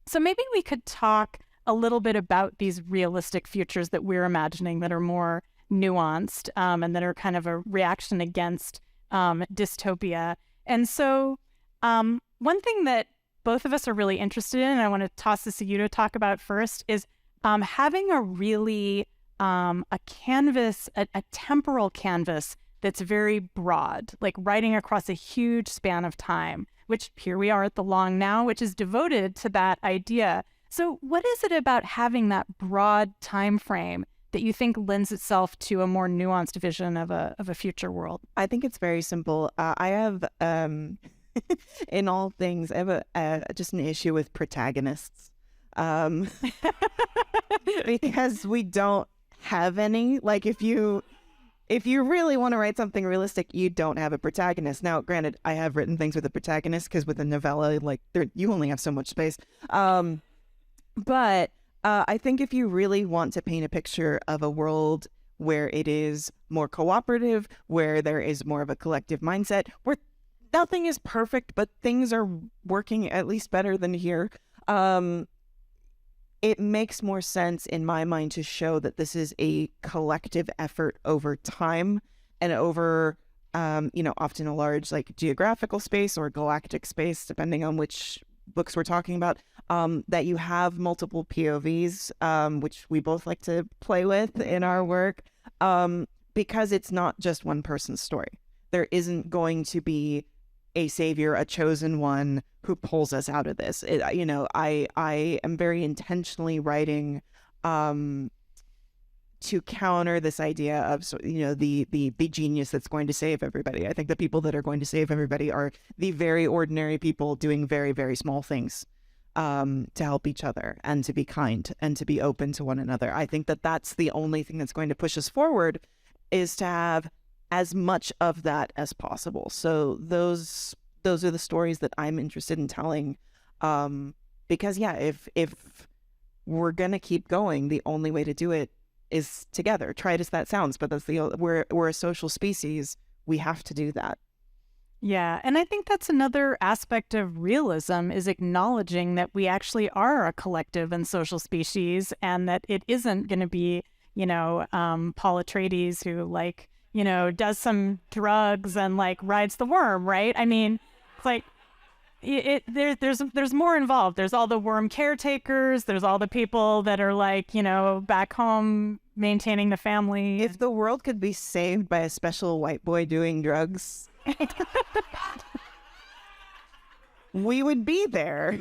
So maybe we could talk a little bit about these realistic futures that we're imagining that are more nuanced and that are kind of a reaction against dystopia. And so one thing that both of us are really interested in, and I want to toss this to you to talk about first, is having a really a canvas, a temporal canvas that's very broad, like writing across a huge span of time, which here we are at the long now, which is devoted to that idea. So what is it about having that broad time frame that you think lends itself to a more nuanced vision of a future world? I think it's very simple. I have, in all things, I have just an issue with protagonists, because we don't have any. Like, if you really want to write something realistic, you don't have a protagonist. Now, granted, I have written things with a protagonist because with a novella, like, you only have so much space. But I think if you really want to paint a picture of a world where it is more cooperative, where there is more of a collective mindset, where nothing is perfect, but things are working at least better than here, it makes more sense in my mind to show that this is a collective effort over time and over, often a large like geographical space or galactic space, depending on which books we're talking about, that you have multiple POVs, which we both like to play with in our work, because it's not just one person's story. There isn't going to be a savior, a chosen one who pulls us out of this. I am very intentionally writing to counter this idea of, the genius that's going to save everybody. I think the people that are going to save everybody are the very ordinary people doing very, very small things to help each other and to be kind and to be open to one another. I think that that's the only thing that's going to push us forward, is to have as much of that as possible. So those are the stories that I'm interested in telling, because if we're gonna keep going, the only way to do it is together. Trite as that sounds, but we're a social species. We have to do that. Yeah, and I think that's another aspect of realism, is acknowledging that we actually are a collective and social species, and that it isn't going to be, Paul Atreides who does some drugs and rides the worm, right? I mean, it's like there's more involved. There's all the worm caretakers. There's all the people that are back home maintaining the family. If the world could be saved by a special white boy doing drugs, we would be there.